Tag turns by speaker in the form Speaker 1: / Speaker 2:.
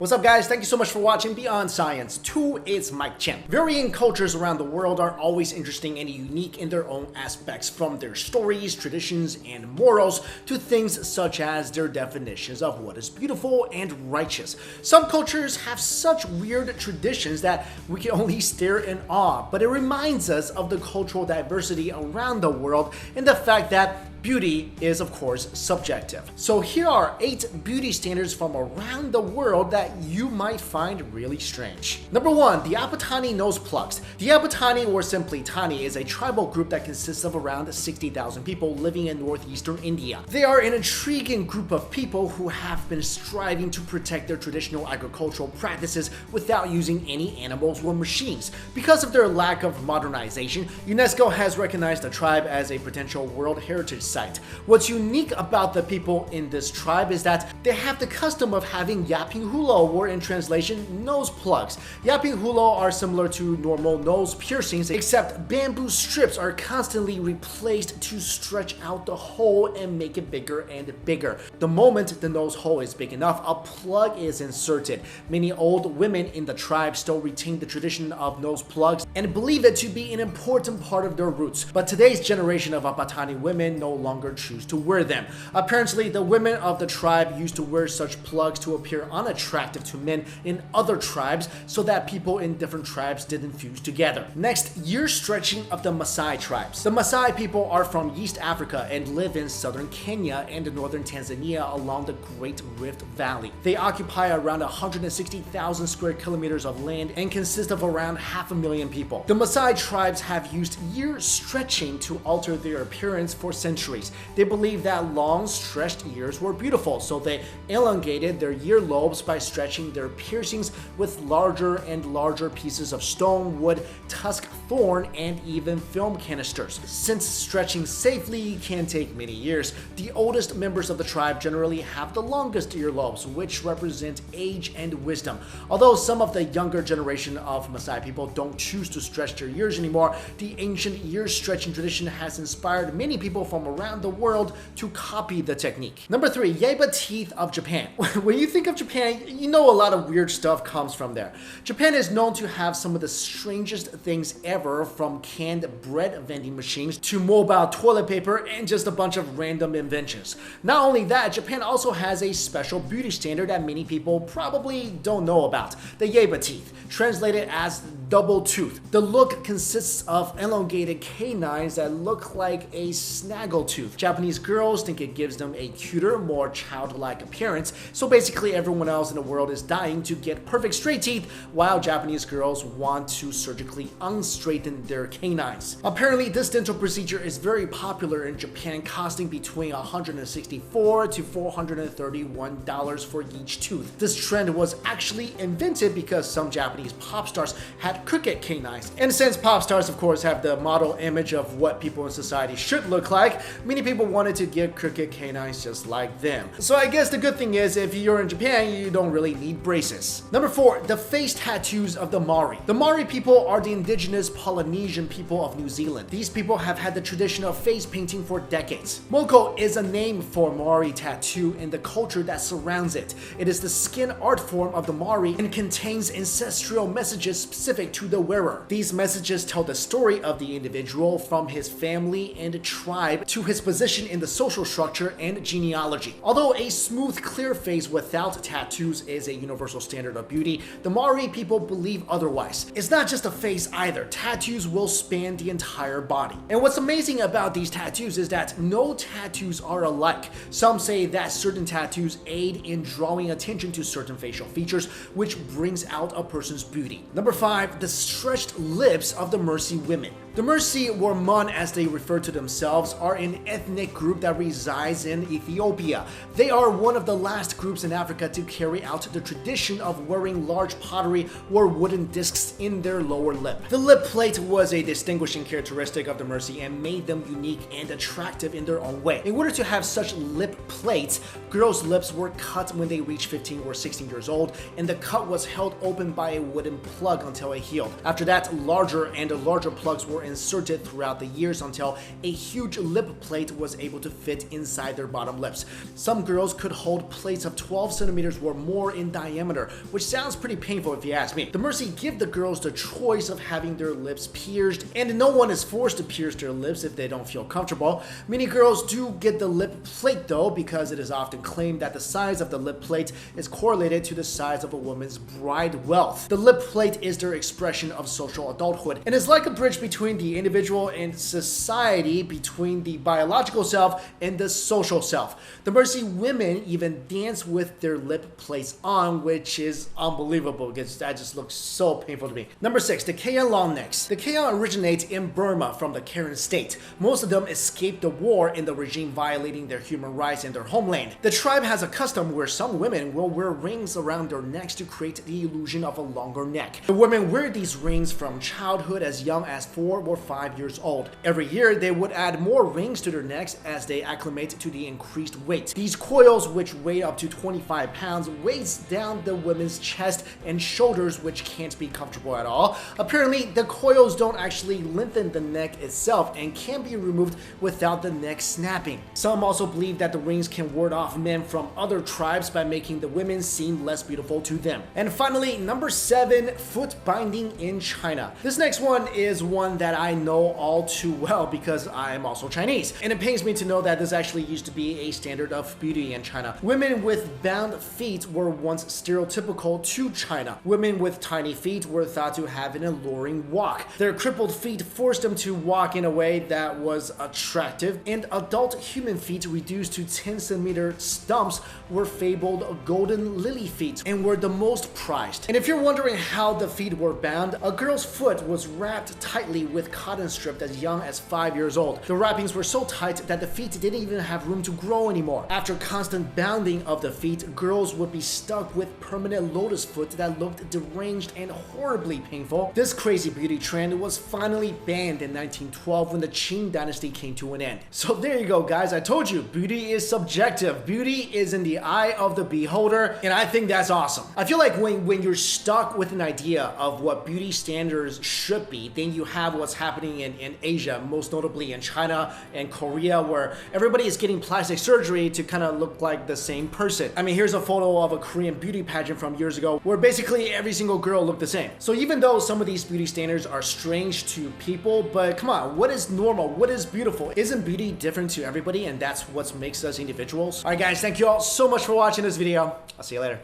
Speaker 1: What's up guys, thank you so much for watching Beyond Science 2, it's Mikexingchen. Varying cultures around the world are always interesting and unique in their own aspects, from their stories, traditions, and morals to things such as their definitions of what is beautiful and righteous. Some cultures have such weird traditions that we can only stare in awe, but it reminds us of the cultural diversity around the world and the fact that beauty is, of course, subjective. So here are 8 beauty standards from around the world that you might find really strange. Number 1, the Apatani nose plucks. The Apatani, or simply Tani, is a tribal group that consists of around 60,000 people living in northeastern India. They are an intriguing group of people who have been striving to protect their traditional agricultural practices without using any animals or machines. Because of their lack of modernization, UNESCO has recognized the tribe as a potential World Heritage Site. What's unique about the people in this tribe is that they have the custom of having yaping hulo, or in translation, nose plugs. Yaping hulo are similar to normal nose piercings, except bamboo strips are constantly replaced to stretch out the hole and make it bigger and bigger. The moment the nose hole is big enough, a plug is inserted. Many old women in the tribe still retain the tradition of nose plugs and believe it to be an important part of their roots, but today's generation of Apatani women no longer choose to wear them. Apparently, the women of the tribe used to wear such plugs to appear unattractive to men in other tribes so that people in different tribes didn't fuse together. Next, year stretching of the Masai tribes. The Masai people are from East Africa and live in southern Kenya and northern Tanzania along the Great Rift Valley. They occupy around 160,000 square kilometers of land and consist of around 500,000 people. The Masai tribes have used year stretching to alter their appearance for centuries. They believed that long stretched ears were beautiful, so they elongated their ear lobes by stretching their piercings with larger and larger pieces of stone, wood, tusk, thorn, and even film canisters. Since stretching safely can take many years, the oldest members of the tribe generally have the longest earlobes, which represent age and wisdom. Although some of the younger generation of Maasai people don't choose to stretch their ears anymore, the ancient ear stretching tradition has inspired many people from around the world to copy the technique. Number 3, Yeba teeth of Japan. When you think of Japan, you know a lot of weird stuff comes from there. Japan is known to have some of the strangest things ever, from canned bread vending machines to mobile toilet paper and just a bunch of random inventions. Not only that, Japan also has a special beauty standard that many people probably don't know about: the Yeba teeth, translated as double tooth. The look consists of elongated canines that look like a snaggle tooth. Japanese girls think it gives them a cuter, more childlike appearance, so basically everyone else in the world is dying to get perfect straight teeth, while Japanese girls want to surgically unstraighten their canines. Apparently, this dental procedure is very popular in Japan, costing between $164 to $431 for each tooth. This trend was actually invented because some Japanese pop stars had crooked canines, and since pop stars of course have the model image of what people in society should look like, many people wanted to get crooked canines just like them. So I guess the good thing is, if you're in Japan, you don't really need braces. Number 4, the face tattoos of the Maori. The Maori people are the indigenous Polynesian people of New Zealand. These people have had the tradition of face painting for decades. Moko is a name for Maori tattoo and the culture that surrounds it. It is the skin art form of the Maori and contains ancestral messages specific to the wearer. These messages tell the story of the individual, from his family and tribe to his position in the social structure and genealogy. Although a smooth, clear face without tattoos is a universal standard of beauty, the Maori people believe otherwise. It's not just a face either. Tattoos will span the entire body. And what's amazing about these tattoos is that no tattoos are alike. Some say that certain tattoos aid in drawing attention to certain facial features, which brings out a person's beauty. Number 5, the stretched lips of the Mercy women. The Mercy, or Mon as they refer to themselves, are an ethnic group that resides in Ethiopia. They are one of the last groups in Africa to carry out the tradition of wearing large pottery or wooden discs in their lower lip. The lip plate was a distinguishing characteristic of the Mercy and made them unique and attractive in their own way. In order to have such lip plates, girls' lips were cut when they reached 15 or 16 years old, and the cut was held open by a wooden plug until it healed. After that, larger and larger plugs were inserted throughout the years until a huge lip plate was able to fit inside their bottom lips. Some girls could hold plates of 12 centimeters or more in diameter, which sounds pretty painful if you ask me. The Mercy give the girls the choice of having their lips pierced, and no one is forced to pierce their lips if they don't feel comfortable. Many girls do get the lip plate though, because it is often claimed that the size of the lip plate is correlated to the size of a woman's bride wealth. The lip plate is their expression of social adulthood and is like a bridge between the individual and society, between the biological self and the social self. The Mercy women even dance with their lip plates on, which is unbelievable because that just looks so painful to me. Number 6, the Kayan long necks. The Kayan originate in Burma from the Karen state. Most of them escaped the war in the regime violating their human rights in their homeland. The tribe has a custom where some women will wear rings around their necks to create the illusion of a longer neck. The women wear these rings from childhood as young as 4 or 5 years old. Every year they would add more rings to their necks as they acclimate to the increased weight. These coils, which weigh up to 25 pounds, weighs down the women's chest and shoulders, which can't be comfortable at all. Apparently, the coils don't actually lengthen the neck itself and can be removed without the neck snapping. Some also believe that the rings can ward off men from other tribes by making the women seem less beautiful to them. And finally, number 7, foot binding in China. This next one is one that I know all too well because I am also Chinese. And it pains me to know that this actually used to be a standard of beauty in China. Women with bound feet were once stereotypical to China. Women with tiny feet were thought to have an alluring walk. Their crippled feet forced them to walk in a way that was attractive, and adult human feet reduced to 10-centimeter stumps were fabled golden lily feet and were the most prized. And if you're wondering how the feet were bound, a girl's foot was wrapped tightly with cotton strip as young as 5 years old. The wrappings were so tight that the feet didn't even have room to grow anymore. After constant bounding of the feet, girls would be stuck with permanent lotus foot that looked deranged and horribly painful. This crazy beauty trend was finally banned in 1912 when the Qing dynasty came to an end. So there you go, guys. I told you, beauty is subjective. Beauty is in the eye of the beholder, and I think that's awesome. I feel like when you're stuck with an idea of what beauty standards should be, then you have what's happening in Asia, most notably in China and Korea, where everybody is getting plastic surgery to kind of look like the same person. I mean, here's a photo of a Korean beauty pageant from years ago where basically every single girl looked the same. So even though some of these beauty standards are strange to people, but come on, what is normal? What is beautiful? Isn't beauty different to everybody, and that's what makes us individuals? Alright guys, thank you all so much for watching this video. I'll see you later.